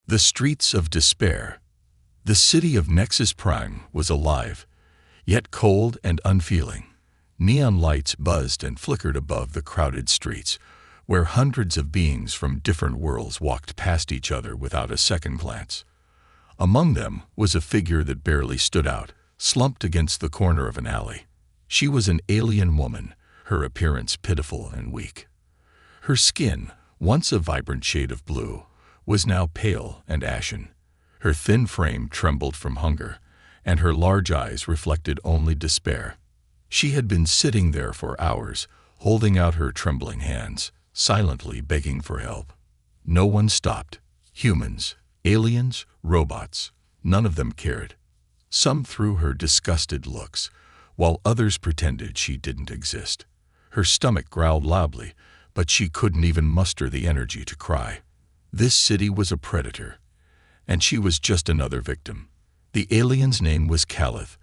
The streets of despair. The city of Nexus Prime was alive, yet cold and unfeeling. Neon lights buzzed and flickered above the crowded streets, where hundreds of beings from different worlds walked past each other without a second glance. Among them was a figure that barely stood out, slumped against the corner of an alley. She was an alien woman, her appearance pitiful and weak. Her skin, once a vibrant shade of blue, was now pale and ashen. Her thin frame trembled from hunger, and her large eyes reflected only despair. She had been sitting there for hours, holding out her trembling hands, silently begging for help. No one stopped. Humans, aliens, robots, none of them cared. Some threw her disgusted looks, while others pretended she didn't exist. Her stomach growled loudly, but she couldn't even muster the energy to cry. This city was a predator, and she was just another victim. The alien's name was Calith,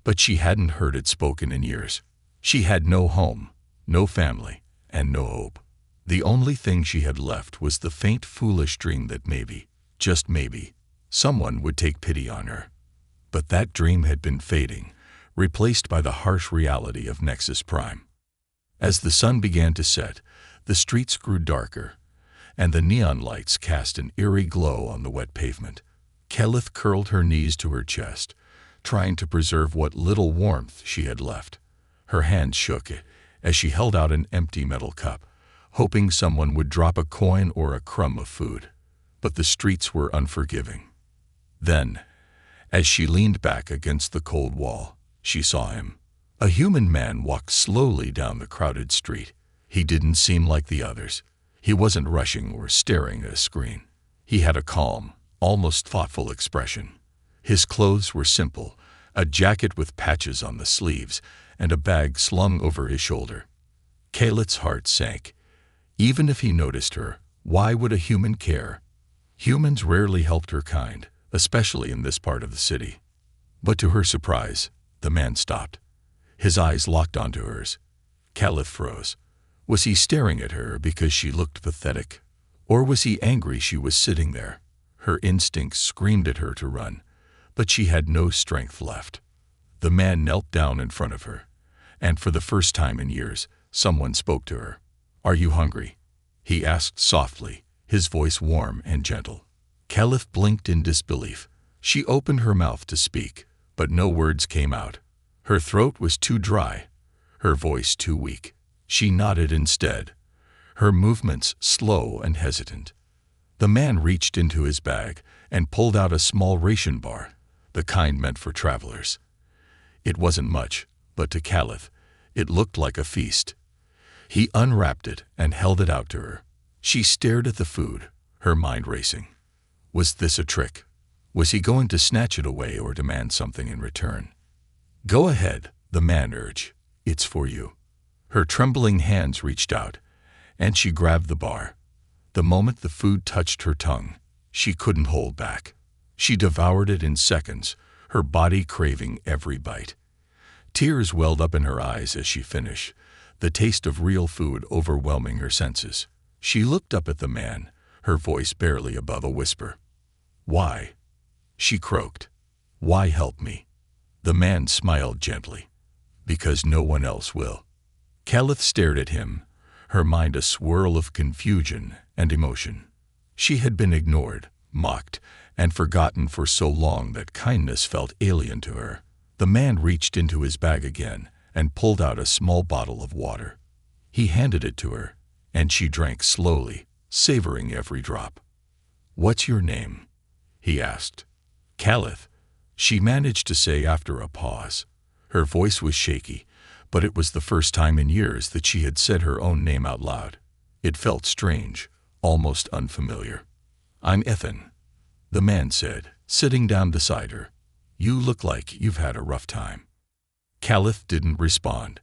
but she hadn't heard it spoken in years. She had no home, no family, and no hope. The only thing she had left was the faint, foolish dream that maybe, just maybe, someone would take pity on her. But that dream had been fading, replaced by the harsh reality of Nexus Prime. As the sun began to set, the streets grew darker, and the neon lights cast an eerie glow on the wet pavement. Calith curled her knees to her chest, trying to preserve what little warmth she had left. Her hands shook as she held out an empty metal cup, hoping someone would drop a coin or a crumb of food. But the streets were unforgiving. Then, as she leaned back against the cold wall, she saw him. A human man walked slowly down the crowded street. He didn't seem like the others. He wasn't rushing or staring at a screen. He had a calm, almost thoughtful expression. His clothes were simple, a jacket with patches on the sleeves and a bag slung over his shoulder. Calith's heart sank. Even if he noticed her, why would a human care? Humans rarely helped her kind, especially in this part of the city. But to her surprise, the man stopped. His eyes locked onto hers. Calith froze. Was he staring at her because she looked pathetic? Or was he angry she was sitting there? Her instincts screamed at her to run, but she had no strength left. The man knelt down in front of her, and for the first time in years, someone spoke to her. "Are you hungry?" he asked softly, his voice warm and gentle. Calith blinked in disbelief. She opened her mouth to speak, but no words came out. Her throat was too dry, her voice too weak. She nodded instead, her movements slow and hesitant. The man reached into his bag and pulled out a small ration bar, the kind meant for travelers. It wasn't much, but to Calith, it looked like a feast. He unwrapped it and held it out to her. She stared at the food, her mind racing. Was this a trick? Was he going to snatch it away or demand something in return? "Go ahead," the man urged. "It's for you." Her trembling hands reached out, and she grabbed the bar. The moment the food touched her tongue, she couldn't hold back. She devoured it in seconds, her body craving every bite. Tears welled up in her eyes as she finished, the taste of real food overwhelming her senses. She looked up at the man, her voice barely above a whisper. "Why?" she croaked. "Why help me?" The man smiled gently. "Because no one else will." Calith stared at him, her mind a swirl of confusion and emotion. She had been ignored, mocked, and forgotten for so long that kindness felt alien to her. The man reached into his bag again and pulled out a small bottle of water. He handed it to her, and she drank slowly, savoring every drop. "What's your name?" he asked. "Calith," she managed to say after a pause. Her voice was shaky, but it was the first time in years that she had said her own name out loud. It felt strange, almost unfamiliar. "I'm Ethan," the man said, sitting down beside her. "You look like you've had a rough time." Calith didn't respond.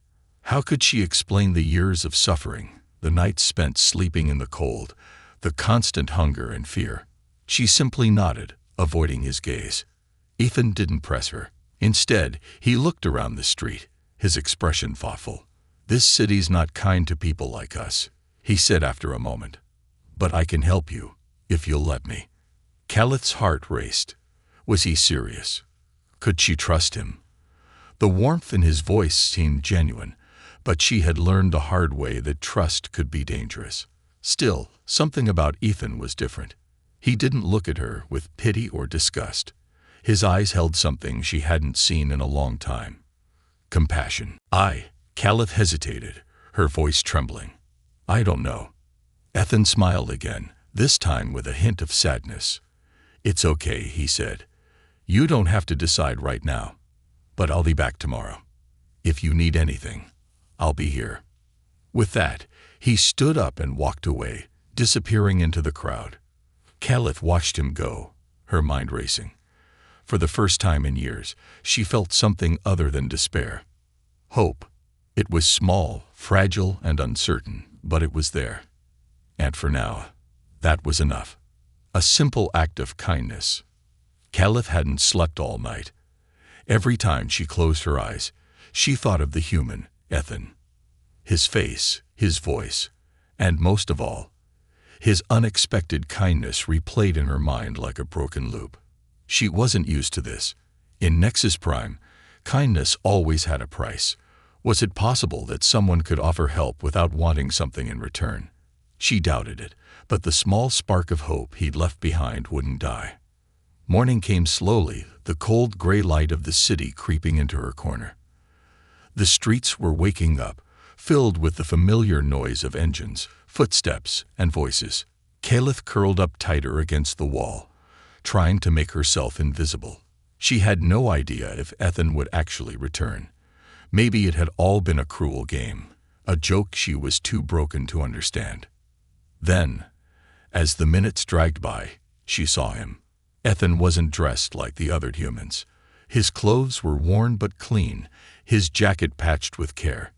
How could she explain the years of suffering, the nights spent sleeping in the cold, the constant hunger and fear? She simply nodded, avoiding his gaze. Ethan didn't press her. Instead, he looked around the street, his expression thoughtful. "This city's not kind to people like us," he said after a moment. "But I can help you, if you'll let me." Calith's heart raced. Was he serious? Could she trust him? The warmth in his voice seemed genuine, but she had learned the hard way that trust could be dangerous. Still, something about Ethan was different. He didn't look at her with pity or disgust. His eyes held something she hadn't seen in a long time. Compassion. Calith hesitated, her voice trembling. I don't know. Ethan smiled again, this time with a hint of sadness. It's okay, he said. You don't have to decide right now, but I'll be back tomorrow. If you need anything, I'll be here. With that, he stood up and walked away, disappearing into the crowd. Calith watched him go, her mind racing. For the first time in years, she felt something other than despair. Hope. It was small, fragile, and uncertain, but it was there. And for now, that was enough. A simple act of kindness. Calith hadn't slept all night. Every time she closed her eyes, she thought of the human, Ethan. His face, his voice, and most of all, his unexpected kindness replayed in her mind like a broken loop. She wasn't used to this. In Nexus Prime, kindness always had a price. Was it possible that someone could offer help without wanting something in return? She doubted it, but the small spark of hope he'd left behind wouldn't die. Morning came slowly, the cold gray light of the city creeping into her corner. The streets were waking up, filled with the familiar noise of engines, footsteps, and voices. Calith curled up tighter against the wall, trying to make herself invisible. She had no idea if Ethan would actually return. Maybe it had all been a cruel game, a joke she was too broken to understand. Then, as the minutes dragged by, she saw him. Ethan wasn't dressed like the other humans. His clothes were worn but clean, his jacket patched with care.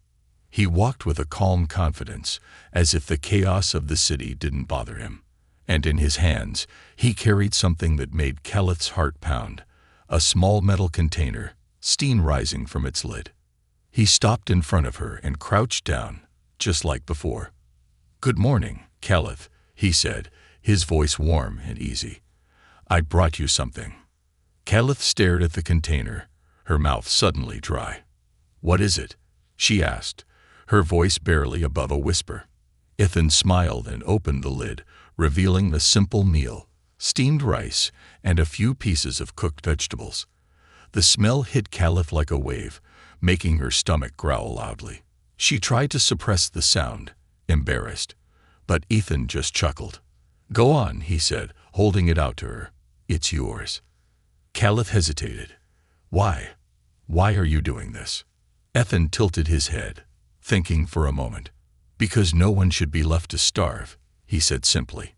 He walked with a calm confidence, as if the chaos of the city didn't bother him. And in his hands, he carried something that made Calith's heart pound, a small metal container, steam rising from its lid. He stopped in front of her and crouched down, just like before. "Good morning, Calith," he said, his voice warm and easy. "I brought you something." Calith stared at the container, her mouth suddenly dry. "What is it?" she asked, her voice barely above a whisper. Ethan smiled and opened the lid, revealing a simple meal, steamed rice, and a few pieces of cooked vegetables. The smell hit Calith like a wave, making her stomach growl loudly. She tried to suppress the sound, embarrassed, but Ethan just chuckled. "Go on," he said, holding it out to her. "It's yours." Calith hesitated. Why? Why are you doing this?" Ethan tilted his head, thinking for a moment. "Because no one should be left to starve," he said simply.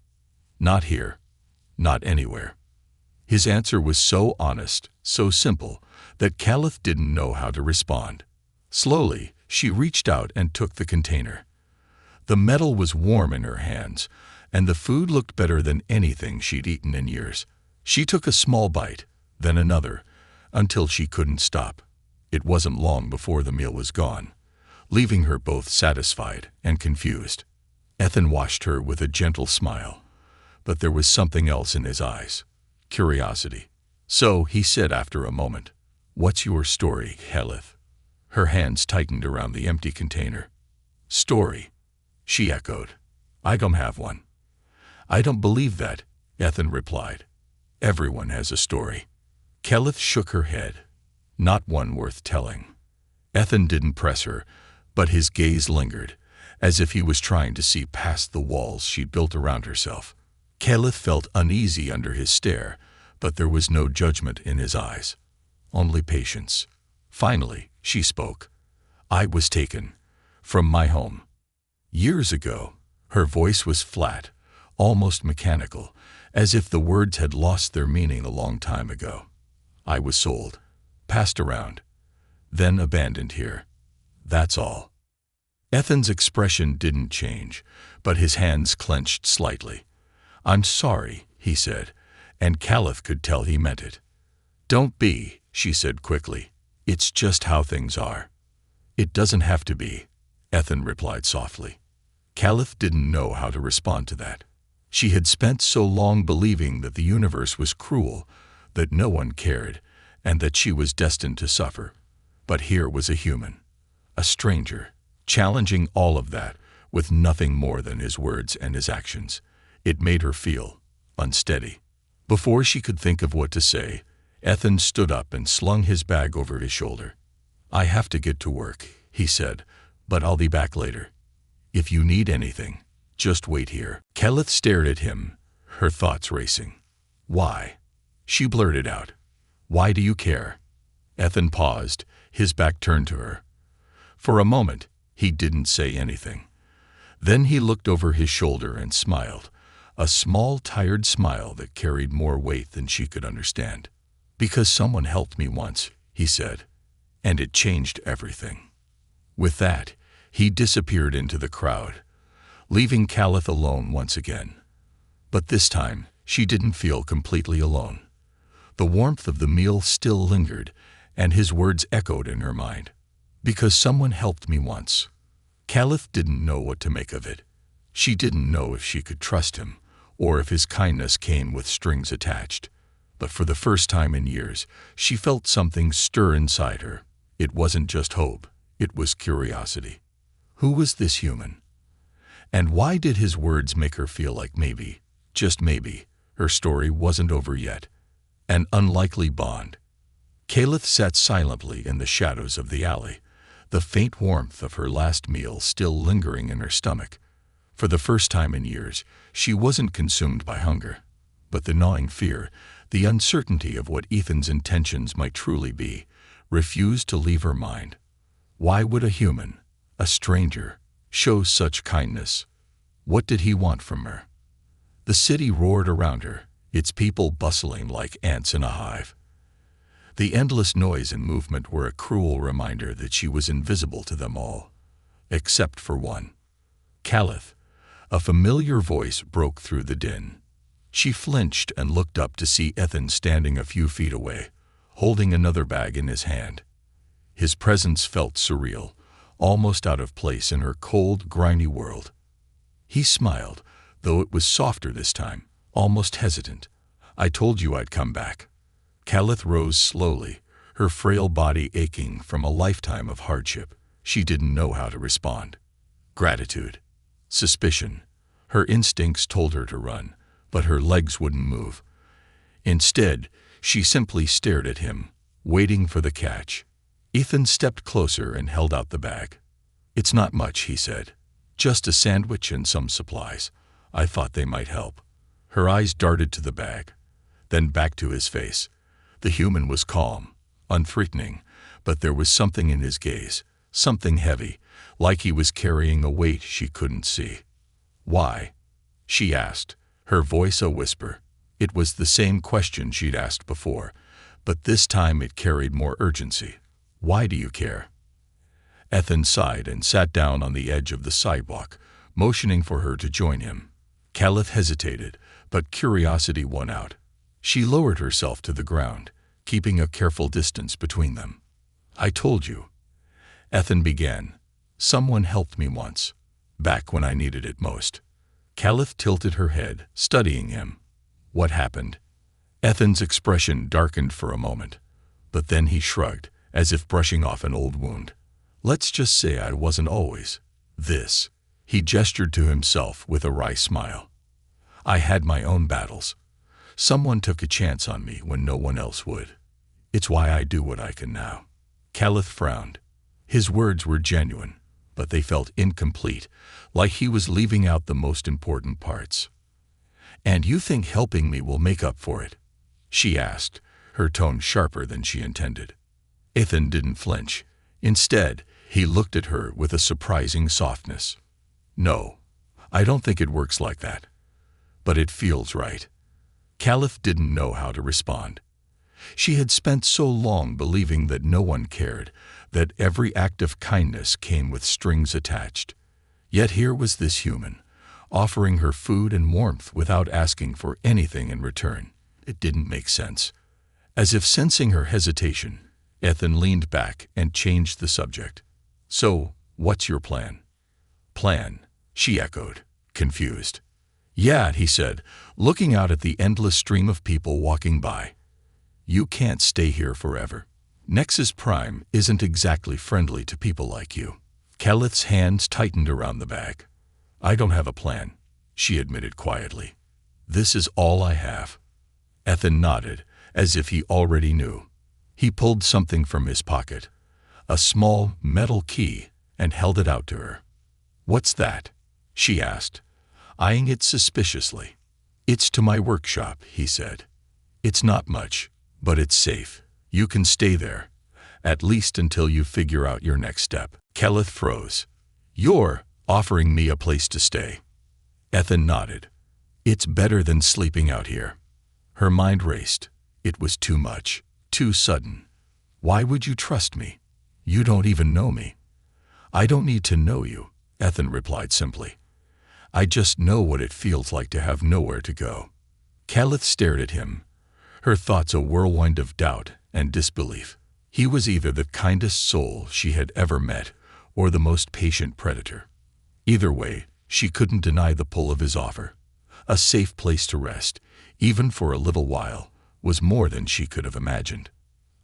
"Not here. Not anywhere." His answer was so honest, so simple, that Calith didn't know how to respond. Slowly, she reached out and took the container. The metal was warm in her hands, and the food looked better than anything she'd eaten in years. She took a small bite, then another, until she couldn't stop. It wasn't long before the meal was gone, leaving her both satisfied and confused. Ethan watched her with a gentle smile, but there was something else in his eyes. Curiosity. "So," he said after a moment, "what's your story, Calith?" Her hands tightened around the empty container. "Story," she echoed. "I don't have one." "I don't believe that," Ethan replied. "Everyone has a story." Calith shook her head. "Not one worth telling." Ethan didn't press her, but his gaze lingered, as if he was trying to see past the walls she'd built around herself. Calith felt uneasy under his stare, but there was no judgment in his eyes, only patience. Finally, she spoke. "I was taken from my home. Years ago." Her voice was flat, almost mechanical, as if the words had lost their meaning a long time ago. "I was sold, passed around, then abandoned here. That's all." Ethan's expression didn't change, but his hands clenched slightly. "I'm sorry," he said, and Calith could tell he meant it. "Don't be," she said quickly. "It's just how things are." "It doesn't have to be," Ethan replied softly. Calith didn't know how to respond to that. She had spent so long believing that the universe was cruel, that no one cared, and that she was destined to suffer. But here was a human, a stranger, challenging all of that with nothing more than his words and his actions. It made her feel unsteady. Before she could think of what to say, Ethan stood up and slung his bag over his shoulder. "I have to get to work," he said, "but I'll be back later. If you need anything, just wait here." Kelleth stared at him, her thoughts racing. "Why?" she blurted out. "Why do you care?" Ethan paused, his back turned to her. For a moment, he didn't say anything. Then he looked over his shoulder and smiled, a small, tired smile that carried more weight than she could understand. "Because someone helped me once," he said, "and it changed everything." With that, he disappeared into the crowd, leaving Kelleth alone once again. But this time, she didn't feel completely alone. The warmth of the meal still lingered, and his words echoed in her mind. "Because someone helped me once." Kelleth didn't know what to make of it. She didn't know if she could trust him, or if his kindness came with strings attached. But for the first time in years, she felt something stir inside her. It wasn't just hope, it was curiosity. Who was this human? And why did his words make her feel like maybe, just maybe, her story wasn't over yet? An unlikely bond. Kelleth sat silently in the shadows of the alley, the faint warmth of her last meal still lingering in her stomach. For the first time in years, she wasn't consumed by hunger, but the gnawing fear, the uncertainty of what Ethan's intentions might truly be, refused to leave her mind. Why would a human, a stranger, show such kindness? What did he want from her? The city roared around her, its people bustling like ants in a hive. The endless noise and movement were a cruel reminder that she was invisible to them all, except for one. Kelleth. A familiar voice broke through the din. She flinched and looked up to see Ethan standing a few feet away, holding another bag in his hand. His presence felt surreal, almost out of place in her cold, grimy world. He smiled, though it was softer this time, almost hesitant. "I told you I'd come back." Kelleth rose slowly, her frail body aching from a lifetime of hardship. She didn't know how to respond. Gratitude. Suspicion. Her instincts told her to run, but her legs wouldn't move. Instead, she simply stared at him, waiting for the catch. Ethan stepped closer and held out the bag. "It's not much," he said. "Just a sandwich and some supplies. I thought they might help." Her eyes darted to the bag, then back to his face. The human was calm, unthreatening, but there was something in his gaze, something heavy, like he was carrying a weight she couldn't see. "Why?" she asked, her voice a whisper. It was the same question she'd asked before, but this time it carried more urgency. "Why do you care?" Ethan sighed and sat down on the edge of the sidewalk, motioning for her to join him. Kelleth hesitated, but curiosity won out. She lowered herself to the ground, keeping a careful distance between them. "I told you," Ethan began. "Someone helped me once, back when I needed it most." Kelleth tilted her head, studying him. "What happened?" Ethan's expression darkened for a moment, but then he shrugged, as if brushing off an old wound. "Let's just say I wasn't always this." He gestured to himself with a wry smile. "I had my own battles. Someone took a chance on me when no one else would. It's why I do what I can now." Kelleth frowned. His words were genuine, but they felt incomplete, like he was leaving out the most important parts. "And you think helping me will make up for it?" she asked, her tone sharper than she intended. Ethan didn't flinch. Instead, he looked at her with a surprising softness. "No, I don't think it works like that. But it feels right." Kelleth didn't know how to respond. She had spent so long believing that no one cared, that every act of kindness came with strings attached. Yet here was this human, offering her food and warmth without asking for anything in return. It didn't make sense. As if sensing her hesitation, Ethan leaned back and changed the subject. "So, what's your plan?" "Plan?" she echoed, confused. Yeah, he said, looking out at the endless stream of people walking by. You can't stay here forever. Nexus Prime isn't exactly friendly to people like you. Keleth's hands tightened around the bag. I don't have a plan, she admitted quietly. This is all I have. Ethan nodded, as if he already knew. He pulled something from his pocket, a small metal key, and held it out to her. What's that? She asked, eyeing it suspiciously. It's to my workshop, he said. It's not much, but it's safe. You can stay there, at least until you figure out your next step. Keleth froze. You're offering me a place to stay. Ethan nodded. It's better than sleeping out here. Her mind raced. It was too much, too sudden. Why would you trust me? You don't even know me. I don't need to know you, Ethan replied simply. I just know what it feels like to have nowhere to go. Keleth stared at him, her thoughts a whirlwind of doubt and disbelief. He was either the kindest soul she had ever met or the most patient predator. Either way, she couldn't deny the pull of his offer. A safe place to rest, even for a little while, was more than she could have imagined.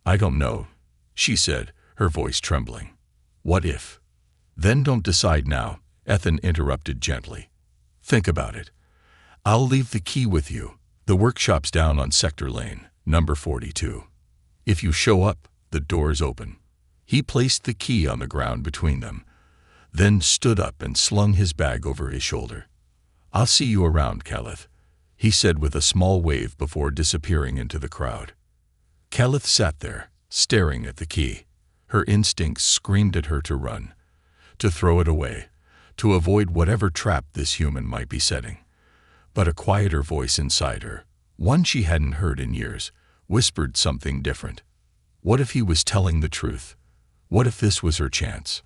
I don't know, she said, her voice trembling. What if? Then don't decide now, Ethan interrupted gently. Think about it. I'll leave the key with you. The workshop's down on Sector Lane, number 42. If you show up, the door's open. He placed the key on the ground between them, then stood up and slung his bag over his shoulder. I'll see you around, Keleth, he said with a small wave before disappearing into the crowd. Keleth sat there, staring at the key. Her instincts screamed at her to run, to throw it away, to avoid whatever trap this human might be setting. But a quieter voice inside her, one she hadn't heard in years, whispered something different. What if he was telling the truth? What if this was her chance?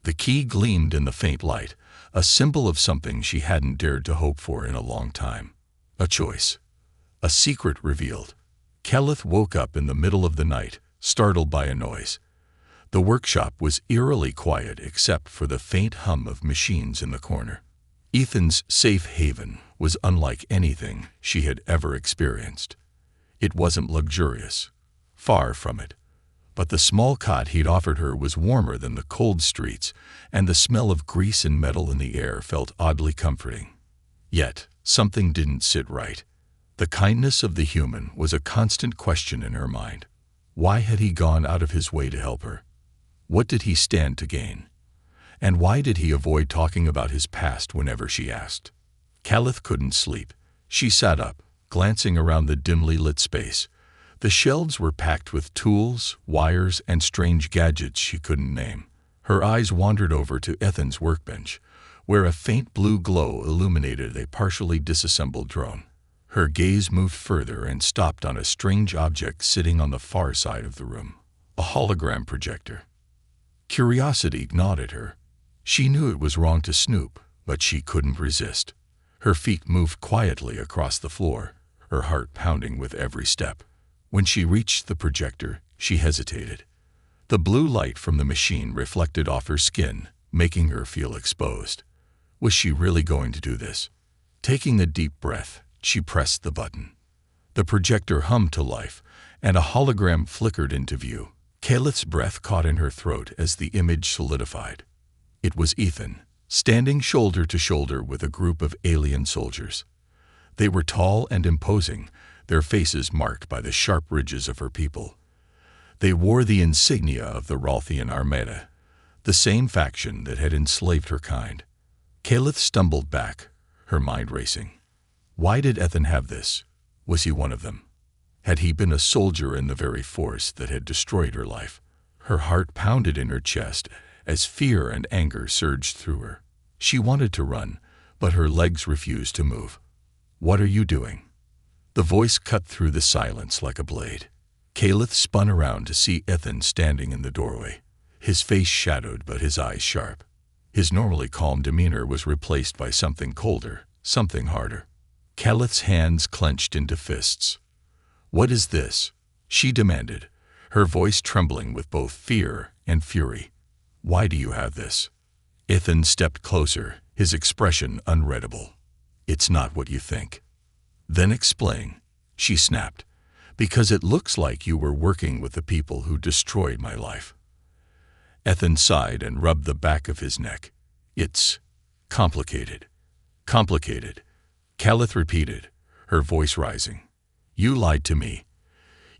The key gleamed in the faint light, a symbol of something she hadn't dared to hope for in a long time. A choice. A secret revealed. Keleth woke up in the middle of the night, startled by a noise. The workshop was eerily quiet except for the faint hum of machines in the corner. Ethan's safe haven was unlike anything she had ever experienced. It wasn't luxurious. Far from it. But the small cot he'd offered her was warmer than the cold streets, and the smell of grease and metal in the air felt oddly comforting. Yet, something didn't sit right. The kindness of the human was a constant question in her mind. Why had he gone out of his way to help her? What did he stand to gain? And why did he avoid talking about his past whenever she asked? Keleth couldn't sleep. She sat up, glancing around the dimly lit space. The shelves were packed with tools, wires, and strange gadgets she couldn't name. Her eyes wandered over to Ethan's workbench, where a faint blue glow illuminated a partially disassembled drone. Her gaze moved further and stopped on a strange object sitting on the far side of the room. A hologram projector. Curiosity gnawed at her. She knew it was wrong to snoop, but she couldn't resist. Her feet moved quietly across the floor, her heart pounding with every step. When she reached the projector, she hesitated. The blue light from the machine reflected off her skin, making her feel exposed. Was she really going to do this? Taking a deep breath, she pressed the button. The projector hummed to life, and a hologram flickered into view. Keleth's breath caught in her throat as the image solidified. It was Ethan, standing shoulder to shoulder with a group of alien soldiers. They were tall and imposing, their faces marked by the sharp ridges of her people. They wore the insignia of the Ralthian Armada, the same faction that had enslaved her kind. Keleth stumbled back, her mind racing. Why did Ethan have this? Was he one of them? Had he been a soldier in the very force that had destroyed her life? Her heart pounded in her chest as fear and anger surged through her. She wanted to run, but her legs refused to move. What are you doing? The voice cut through the silence like a blade. Keleth spun around to see Ethan standing in the doorway, his face shadowed but his eyes sharp. His normally calm demeanor was replaced by something colder, something harder. Keleth's hands clenched into fists. What is this? She demanded, her voice trembling with both fear and fury. Why do you have this? Ethan stepped closer, his expression unreadable. It's not what you think. Then explain, she snapped, because it looks like you were working with the people who destroyed my life. Ethan sighed and rubbed the back of his neck. It's complicated. Complicated, Calith repeated, her voice rising. You lied to me.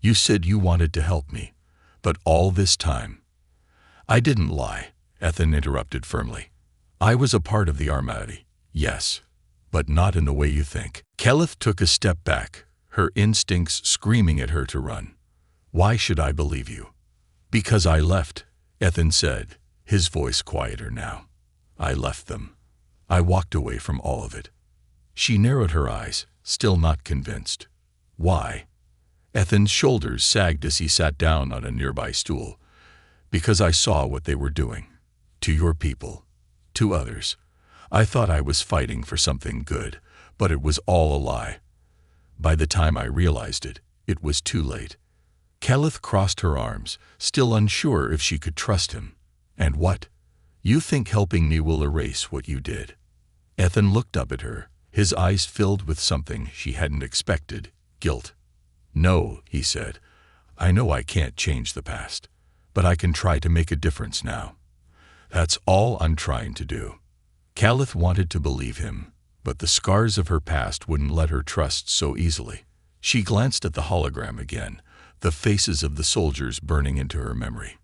You said you wanted to help me, but all this time. I didn't lie, Ethan interrupted firmly. I was a part of the Armada, yes, but not in the way you think. Calith took a step back, her instincts screaming at her to run. Why should I believe you? Because I left, Ethan said, his voice quieter now. I left them. I walked away from all of it. She narrowed her eyes, still not convinced. Why? Ethan's shoulders sagged as he sat down on a nearby stool. Because I saw what they were doing. To your people. To others. I thought I was fighting for something good, but it was all a lie. By the time I realized it, it was too late. Calith crossed her arms, still unsure if she could trust him. And what? You think helping me will erase what you did? Ethan looked up at her, his eyes filled with something she hadn't expected, guilt. No, he said. I know I can't change the past, but I can try to make a difference now. That's all I'm trying to do. Calith wanted to believe him, but the scars of her past wouldn't let her trust so easily. She glanced at the hologram again, the faces of the soldiers burning into her memory.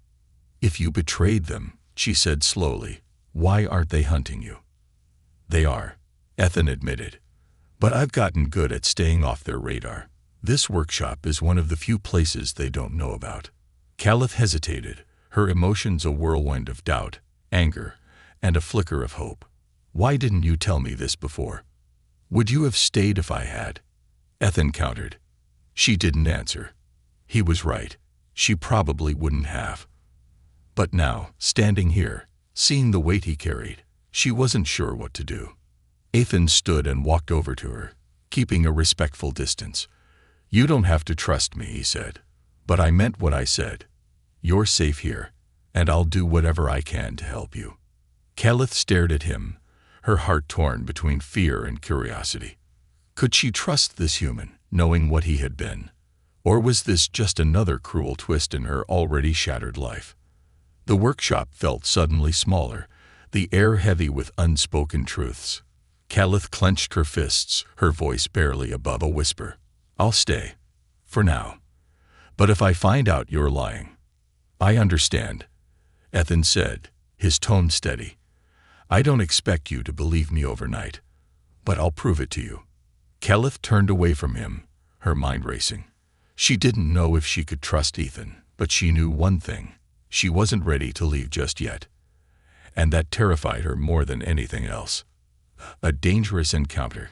If you betrayed them, she said slowly, why aren't they hunting you? They are, Ethan admitted. But I've gotten good at staying off their radar. This workshop is one of the few places they don't know about. Calith hesitated, her emotions a whirlwind of doubt, anger, and a flicker of hope. Why didn't you tell me this before? Would you have stayed if I had? Ethan countered. She didn't answer. He was right. She probably wouldn't have. But now, standing here, seeing the weight he carried, she wasn't sure what to do. Ethan stood and walked over to her, keeping a respectful distance. You don't have to trust me, he said. But I meant what I said. You're safe here, and I'll do whatever I can to help you. Calith stared at him, her heart torn between fear and curiosity. Could she trust this human, knowing what he had been? Or was this just another cruel twist in her already shattered life? The workshop felt suddenly smaller, the air heavy with unspoken truths. Calith clenched her fists, her voice barely above a whisper. I'll stay. For now. But if I find out you're lying. I understand, Ethan said, his tone steady. I don't expect you to believe me overnight, but I'll prove it to you. Calith turned away from him, her mind racing. She didn't know if she could trust Ethan, but she knew one thing. She wasn't ready to leave just yet. And that terrified her more than anything else. A dangerous encounter.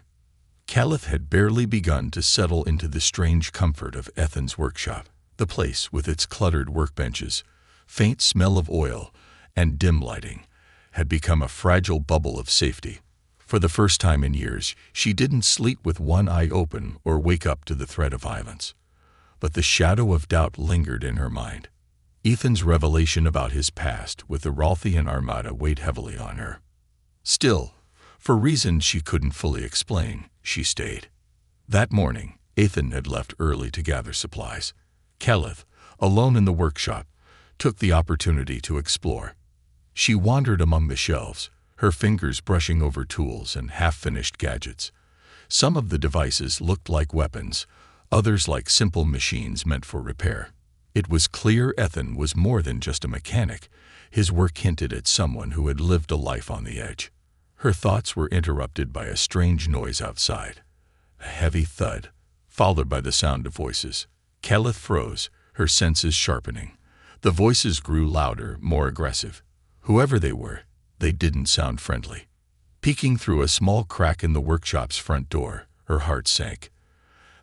Calith had barely begun to settle into the strange comfort of Ethan's workshop. The place, with its cluttered workbenches, faint smell of oil, and dim lighting, had become a fragile bubble of safety. For the first time in years, she didn't sleep with one eye open or wake up to the threat of violence. But the shadow of doubt lingered in her mind. Ethan's revelation about his past with the Ralthian Armada weighed heavily on her. Still, for reasons she couldn't fully explain, she stayed. That morning, Ethan had left early to gather supplies. Calith, alone in the workshop, took the opportunity to explore. She wandered among the shelves, her fingers brushing over tools and half-finished gadgets. Some of the devices looked like weapons, others like simple machines meant for repair. It was clear Ethan was more than just a mechanic. His work hinted at someone who had lived a life on the edge. Her thoughts were interrupted by a strange noise outside. A heavy thud, followed by the sound of voices. Calith froze, her senses sharpening. The voices grew louder, more aggressive. Whoever they were, they didn't sound friendly. Peeking through a small crack in the workshop's front door, her heart sank.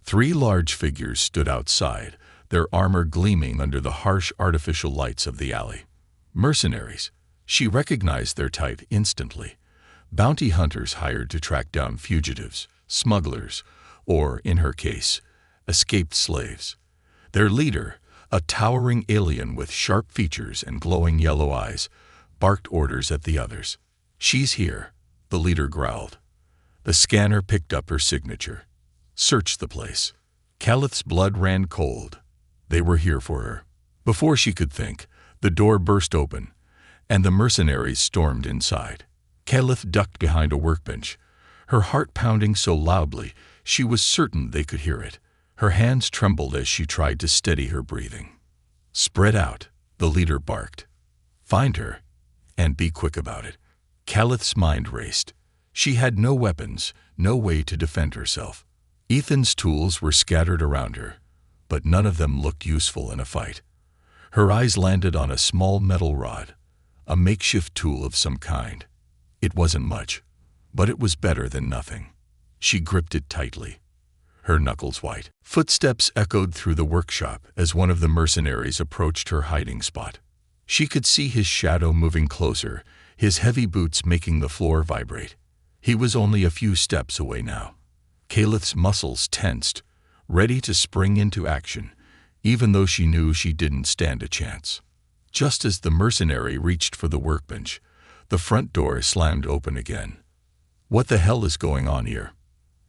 3 large figures stood outside, their armor gleaming under the harsh artificial lights of the alley. Mercenaries. She recognized their type instantly. Bounty hunters hired to track down fugitives, smugglers, or, in her case, escaped slaves. Their leader, a towering alien with sharp features and glowing yellow eyes, barked orders at the others. She's here, the leader growled. The scanner picked up her signature. Searched the place. Calith's blood ran cold. They were here for her. Before she could think, the door burst open, and the mercenaries stormed inside. Calith ducked behind a workbench, her heart pounding so loudly she was certain they could hear it. Her hands trembled as she tried to steady her breathing. "Spread out," the leader barked. "Find her, and be quick about it." Calith's mind raced. She had no weapons, no way to defend herself. Ethan's tools were scattered around her, but none of them looked useful in a fight. Her eyes landed on a small metal rod, a makeshift tool of some kind. It wasn't much, but it was better than nothing. She gripped it tightly, her knuckles white. Footsteps echoed through the workshop as one of the mercenaries approached her hiding spot. She could see his shadow moving closer, his heavy boots making the floor vibrate. He was only a few steps away now. Calith's muscles tensed, ready to spring into action, even though she knew she didn't stand a chance. Just as the mercenary reached for the workbench, the front door slammed open again. "What the hell is going on here?"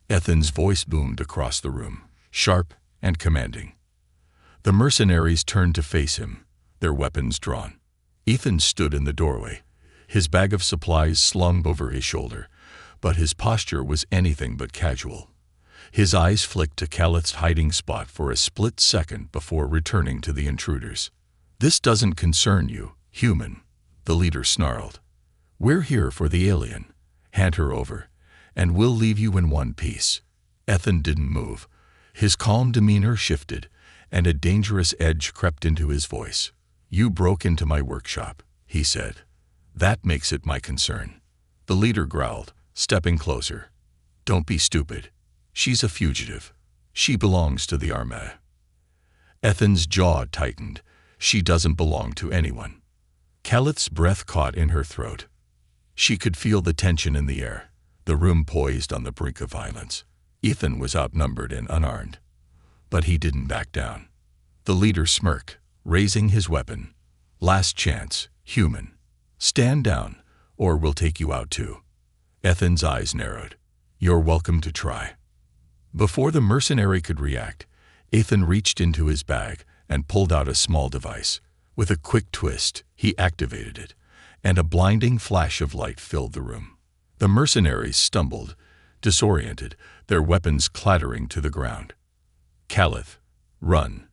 Ethan's voice boomed across the room, sharp and commanding. The mercenaries turned to face him, their weapons drawn. Ethan stood in the doorway, his bag of supplies slung over his shoulder, but his posture was anything but casual. His eyes flicked to Calith's hiding spot for a split second before returning to the intruders. "This doesn't concern you, human," the leader snarled. "We're here for the alien. Hand her over, and we'll leave you in one piece." Ethan didn't move. His calm demeanor shifted, and a dangerous edge crept into his voice. "You broke into my workshop," he said. "That makes it my concern." The leader growled, stepping closer. "Don't be stupid. She's a fugitive. She belongs to the Armée." Ethan's jaw tightened. "She doesn't belong to anyone." Calith's breath caught in her throat. She could feel the tension in the air, the room poised on the brink of violence. Ethan was outnumbered and unarmed, but he didn't back down. The leader smirked, raising his weapon. "Last chance, human. Stand down, or we'll take you out too." Ethan's eyes narrowed. "You're welcome to try." Before the mercenary could react, Ethan reached into his bag and pulled out a small device. With a quick twist, he activated it, and a blinding flash of light filled the room. The mercenaries stumbled, disoriented, their weapons clattering to the ground. "Calith, run,"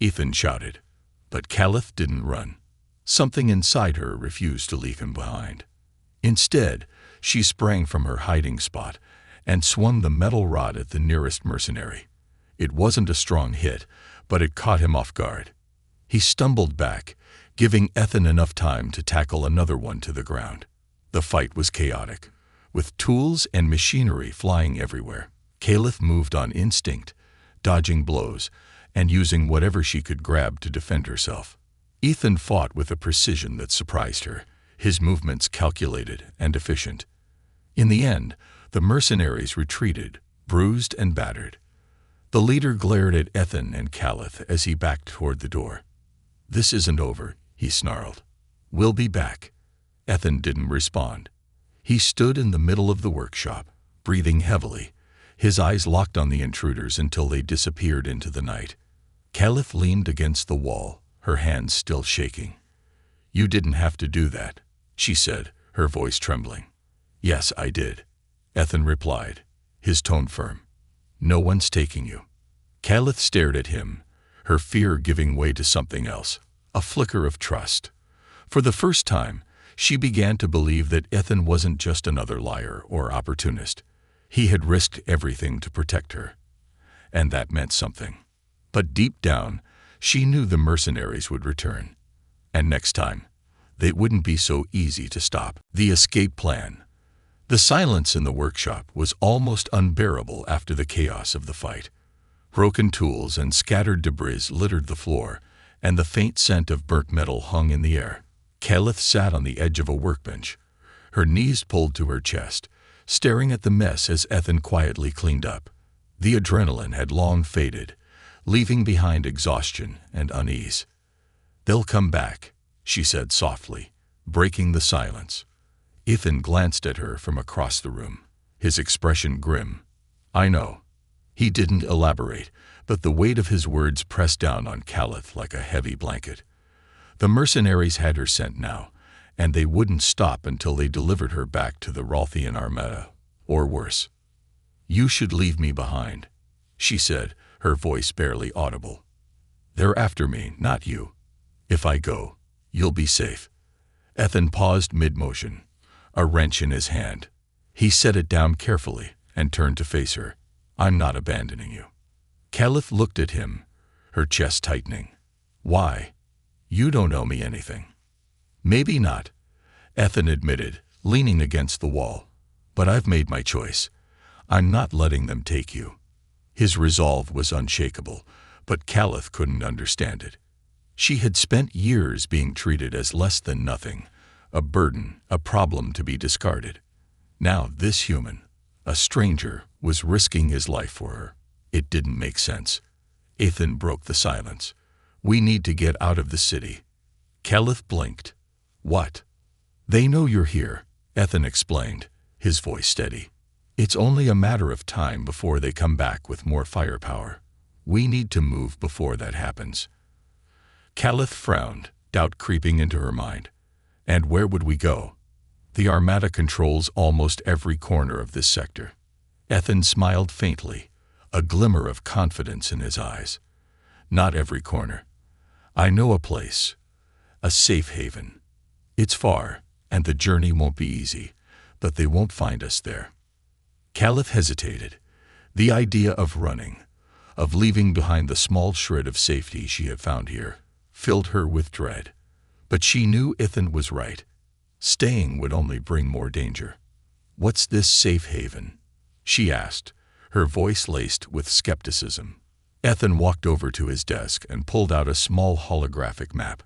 Ethan shouted. But Calith didn't run. Something inside her refused to leave him behind. Instead, she sprang from her hiding spot and swung the metal rod at the nearest mercenary. It wasn't a strong hit, but it caught him off guard. He stumbled back, giving Ethan enough time to tackle another one to the ground. The fight was chaotic, with tools and machinery flying everywhere. Calith moved on instinct, dodging blows and using whatever she could grab to defend herself. Ethan fought with a precision that surprised her, his movements calculated and efficient. In the end, the mercenaries retreated, bruised and battered. The leader glared at Ethan and Calith as he backed toward the door. "This isn't over," he snarled. "We'll be back." Ethan didn't respond. He stood in the middle of the workshop, breathing heavily, his eyes locked on the intruders until they disappeared into the night. Calith leaned against the wall, her hands still shaking. "You didn't have to do that," she said, her voice trembling. "Yes, I did," Ethan replied, his tone firm. "No one's taking you." Calith stared at him, her fear giving way to something else, a flicker of trust. For the first time, she began to believe that Ethan wasn't just another liar or opportunist. He had risked everything to protect her, and that meant something. But deep down, she knew the mercenaries would return. And next time, they wouldn't be so easy to stop. The escape plan. The silence in the workshop was almost unbearable after the chaos of the fight. Broken tools and scattered debris littered the floor, and the faint scent of burnt metal hung in the air. Calith sat on the edge of a workbench, her knees pulled to her chest, staring at the mess as Ethan quietly cleaned up. The adrenaline had long faded, leaving behind exhaustion and unease. "They'll come back," she said softly, breaking the silence. Ethan glanced at her from across the room. his expression grim. I know. He didn't elaborate, but the weight of his words pressed down on Caliph like a heavy blanket. The mercenaries had her scent now, and they wouldn't stop until they delivered her back to the Rothian Armada, or worse. You should leave me behind, she said, her voice barely audible. They're after me, not you. If I go, you'll be safe. Ethan paused mid-motion, a wrench in his hand. He set it down carefully and turned to face her. I'm not abandoning you. Caliph looked at him, her chest tightening. Why? You don't owe me anything. Maybe not, Ethan admitted, leaning against the wall. But I've made my choice. I'm not letting them take you. His resolve was unshakable, but Caliph couldn't understand it. She had spent years being treated as less than nothing, a burden, a problem to be discarded. Now this human, a stranger, was risking his life for her. It didn't make sense. Ethan broke the silence. We need to get out of the city. Caliph blinked. What? They know you're here, Ethan explained, his voice steady. It's only a matter of time before they come back with more firepower. We need to move before that happens. Caliph frowned, doubt creeping into her mind. And where would we go? The Armada controls almost every corner of this sector. Ethan smiled faintly, a glimmer of confidence in his eyes. Not every corner. I know a place. A safe haven. It's far, and the journey won't be easy, but they won't find us there. Caliph hesitated. The idea of running, of leaving behind the small shred of safety she had found here, filled her with dread. But she knew Ethan was right. Staying would only bring more danger. What's this safe haven? She asked, her voice laced with skepticism. Ethan walked over to his desk and pulled out a small holographic map.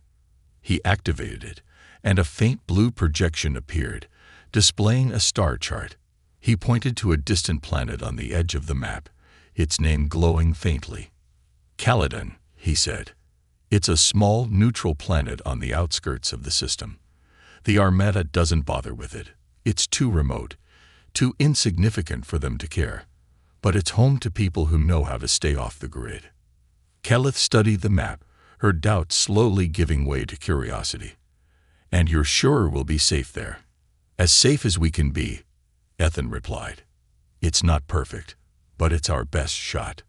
He activated it, and a faint blue projection appeared, displaying a star chart. He pointed to a distant planet on the edge of the map, its name glowing faintly. Caladan, he said. It's a small, neutral planet on the outskirts of the system. The Armada doesn't bother with it. It's too remote, too insignificant for them to care. But it's home to people who know how to stay off the grid. Caliph studied the map, her doubts slowly giving way to curiosity. And you're sure we'll be safe there? As safe as we can be, Ethan replied. It's not perfect, but it's our best shot.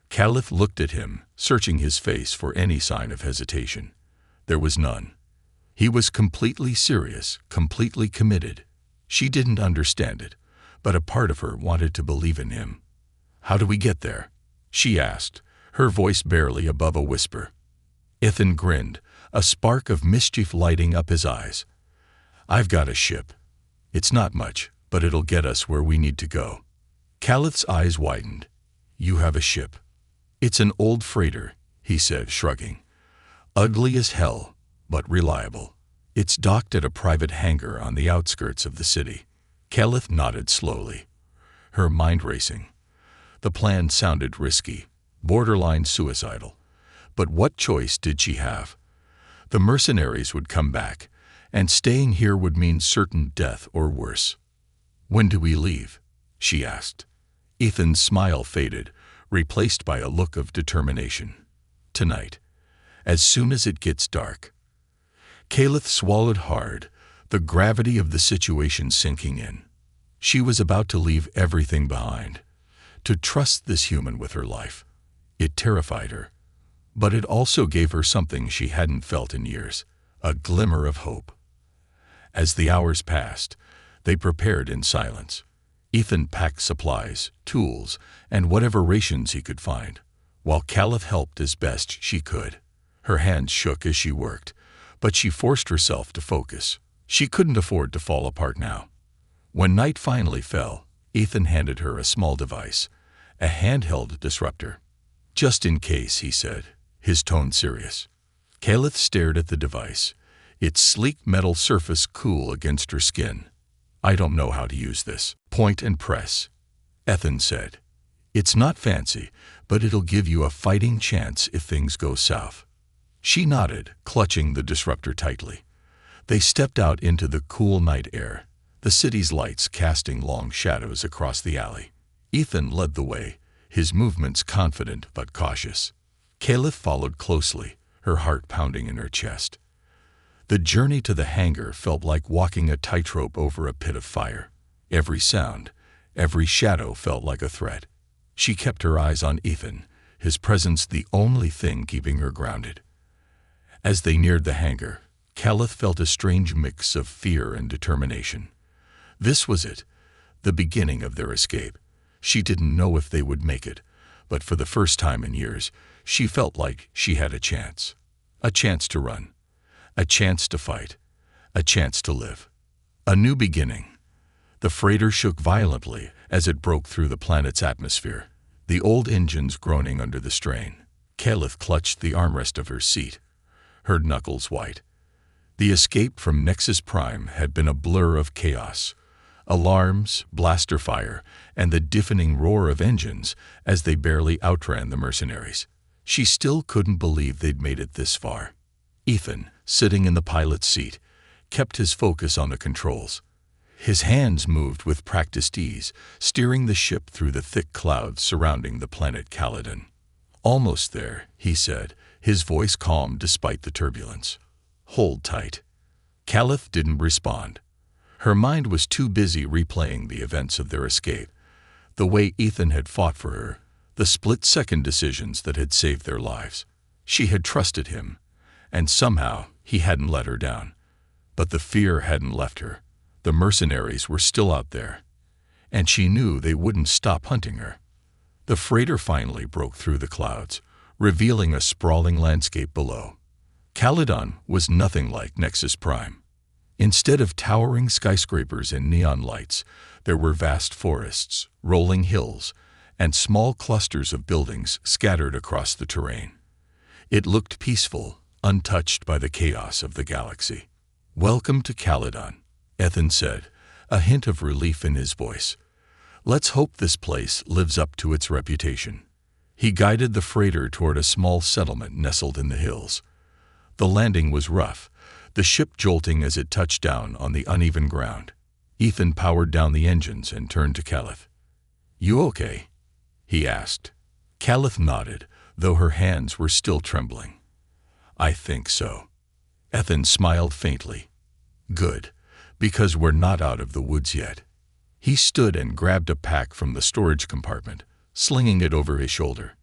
Caliph looked at him, searching his face for any sign of hesitation. There was none. He was completely serious, completely committed. She didn't understand it, but a part of her wanted to believe in him. How do we get there? She asked, her voice barely above a whisper. Ethan grinned, a spark of mischief lighting up his eyes. I've got a ship. It's not much, but it'll get us where we need to go. Caliph's eyes widened. You have a ship. It's an old freighter, he said, shrugging. Ugly as hell, but reliable. It's docked at a private hangar on the outskirts of the city. Caliph nodded slowly, her mind racing. The plan sounded risky, borderline suicidal. But what choice did she have? The mercenaries would come back, and staying here would mean certain death or worse. When do we leave? She asked. Ethan's smile faded, replaced by a look of determination. Tonight, as soon as it gets dark. Caliph swallowed hard, the gravity of the situation sinking in. She was about to leave everything behind, to trust this human with her life. It terrified her, but it also gave her something she hadn't felt in years, a glimmer of hope. As the hours passed, they prepared in silence. Ethan packed supplies, tools, and whatever rations he could find, while Caliph helped as best she could. Her hands shook as she worked, but she forced herself to focus. She couldn't afford to fall apart now. When night finally fell, Ethan handed her a small device, a handheld disruptor. Just in case, he said, his tone serious. Caliph stared at the device, its sleek metal surface cool against her skin. I don't know how to use this. Point and press, Ethan said. It's not fancy, but it'll give you a fighting chance if things go south. She nodded, clutching the disruptor tightly. They stepped out into the cool night air. The the city's lights casting long shadows across the alley. Ethan led the way, his movements confident but cautious. Caliph followed closely, her heart pounding in her chest. The journey to the hangar felt like walking a tightrope over a pit of fire. Every sound, every shadow felt like a threat. She kept her eyes on Ethan, his presence the only thing keeping her grounded. As they neared the hangar, Caliph felt a strange mix of fear and determination. This was it, the beginning of their escape. She didn't know if they would make it, but for the first time in years, she felt like she had a chance. A chance to run. A chance to fight. A chance to live. A new beginning. The freighter shook violently as it broke through the planet's atmosphere, the old engines groaning under the strain. Caliph clutched the armrest of her seat, her knuckles white. The escape from Nexus Prime had been a blur of chaos. Alarms, blaster fire, and the deafening roar of engines as they barely outran the mercenaries. She still couldn't believe they'd made it this far. Ethan, sitting in the pilot's seat, kept his focus on the controls. His hands moved with practiced ease, steering the ship through the thick clouds surrounding the planet Caladan. "Almost there," he said, his voice calm despite the turbulence. "Hold tight." Caliph didn't respond. Her mind was too busy replaying the events of their escape, the way Ethan had fought for her, the split-second decisions that had saved their lives. She had trusted him, and somehow he hadn't let her down. But the fear hadn't left her. The mercenaries were still out there, and she knew they wouldn't stop hunting her. The freighter finally broke through the clouds, revealing a sprawling landscape below. Caladan was nothing like Nexus Prime. Instead of towering skyscrapers and neon lights, there were vast forests, rolling hills, and small clusters of buildings scattered across the terrain. It looked peaceful, untouched by the chaos of the galaxy. "Welcome to Caladan," Ethan said, a hint of relief in his voice. "Let's hope this place lives up to its reputation." He guided the freighter toward a small settlement nestled in the hills. The landing was rough, the ship jolting as it touched down on the uneven ground. Ethan powered down the engines and turned to Caliph. "You okay?" he asked. Caliph nodded, though her hands were still trembling. "I think so." Ethan smiled faintly. "Good, because we're not out of the woods yet." He stood and grabbed a pack from the storage compartment, slinging it over his shoulder.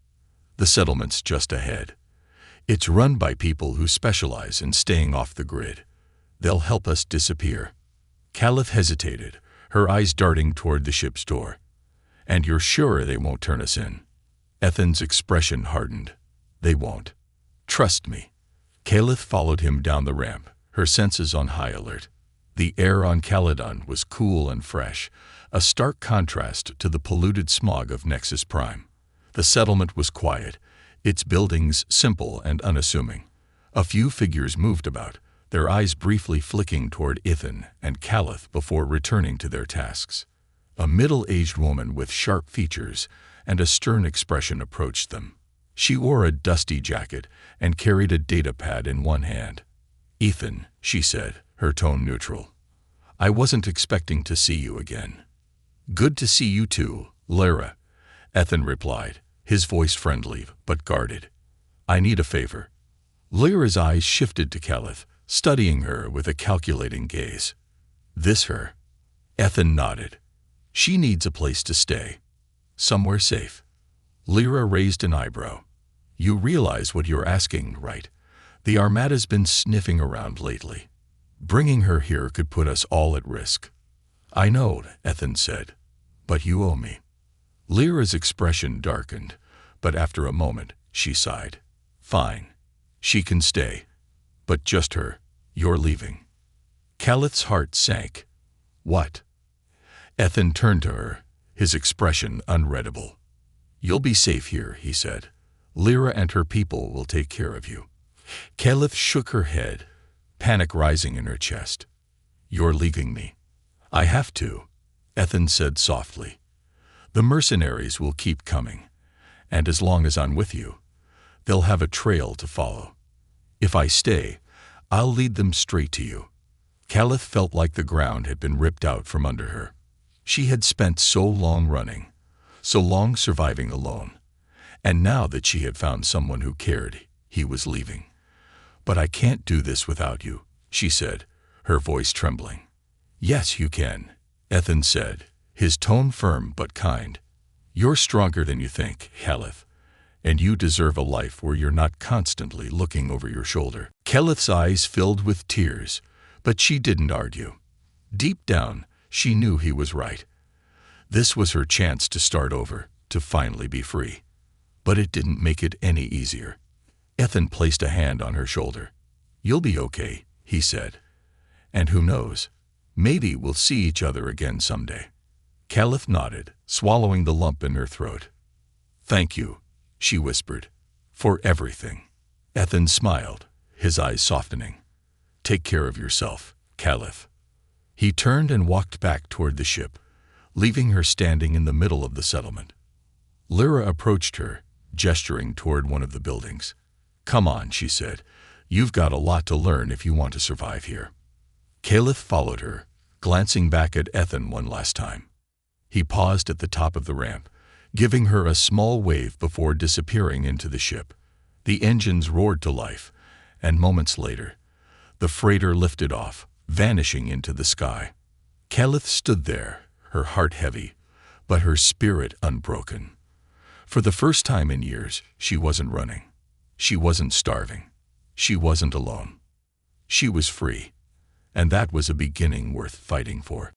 "The settlement's just ahead. It's run by people who specialize in staying off the grid. They'll help us disappear." Caliph hesitated, her eyes darting toward the ship's door. "And you're sure they won't turn us in?" Ethan's expression hardened. "They won't. Trust me." Caliph followed him down the ramp, her senses on high alert. The air on Caladan was cool and fresh, a stark contrast to the polluted smog of Nexus Prime. The settlement was quiet, its buildings simple and unassuming. A few figures moved about, their eyes briefly flicking toward Ethan and Caliph before returning to their tasks. A middle-aged woman with sharp features and a stern expression approached them. She wore a dusty jacket and carried a data pad in one hand. "Ethan," she said, her tone neutral. "I wasn't expecting to see you again." "Good to see you too, Lyra," Ethan replied, his voice friendly but guarded. "I need a favor." Lyra's eyes shifted to Caliph, studying her with a calculating gaze. "This her?" Ethan nodded. "She needs a place to stay. Somewhere safe." Lyra raised an eyebrow. "You realize what you're asking, right? The Armada's been sniffing around lately. Bringing her here could put us all at risk." "I know," Ethan said, "but you owe me." Lyra's expression darkened, but after a moment, she sighed. "Fine. She can stay. But just her. You're leaving." Caliph's heart sank. "What?" Ethan turned to her, his expression unreadable. "You'll be safe here," he said. "Lyra and her people will take care of you." Caliph shook her head, panic rising in her chest. "You're leaving me." "I have to," Ethan said softly. "The mercenaries will keep coming, and as long as I'm with you, they'll have a trail to follow. If I stay, I'll lead them straight to you." Caliph felt like the ground had been ripped out from under her. She had spent so long running, so long surviving alone, and now that she had found someone who cared, he was leaving. "But I can't do this without you," she said, her voice trembling. "Yes, you can," Ethan said, his tone firm but kind. "You're stronger than you think, Caliph, and you deserve a life where you're not constantly looking over your shoulder." Caliph's eyes filled with tears, but she didn't argue. Deep down, she knew he was right. This was her chance to start over, to finally be free. But it didn't make it any easier. Ethan placed a hand on her shoulder. "You'll be okay," he said. "And who knows, maybe we'll see each other again someday." Caliph nodded, swallowing the lump in her throat. "Thank you," she whispered, "for everything." Ethan smiled, his eyes softening. "Take care of yourself, Caliph." He turned and walked back toward the ship, leaving her standing in the middle of the settlement. Lyra approached her, gesturing toward one of the buildings. "Come on," she said. "You've got a lot to learn if you want to survive here." Caliph followed her, glancing back at Ethan one last time. He paused at the top of the ramp, giving her a small wave before disappearing into the ship. The engines roared to life, and moments later, the freighter lifted off, vanishing into the sky. Caliph stood there, her heart heavy, but her spirit unbroken. For the first time in years, she wasn't running. She wasn't starving. She wasn't alone. She was free, and that was a beginning worth fighting for.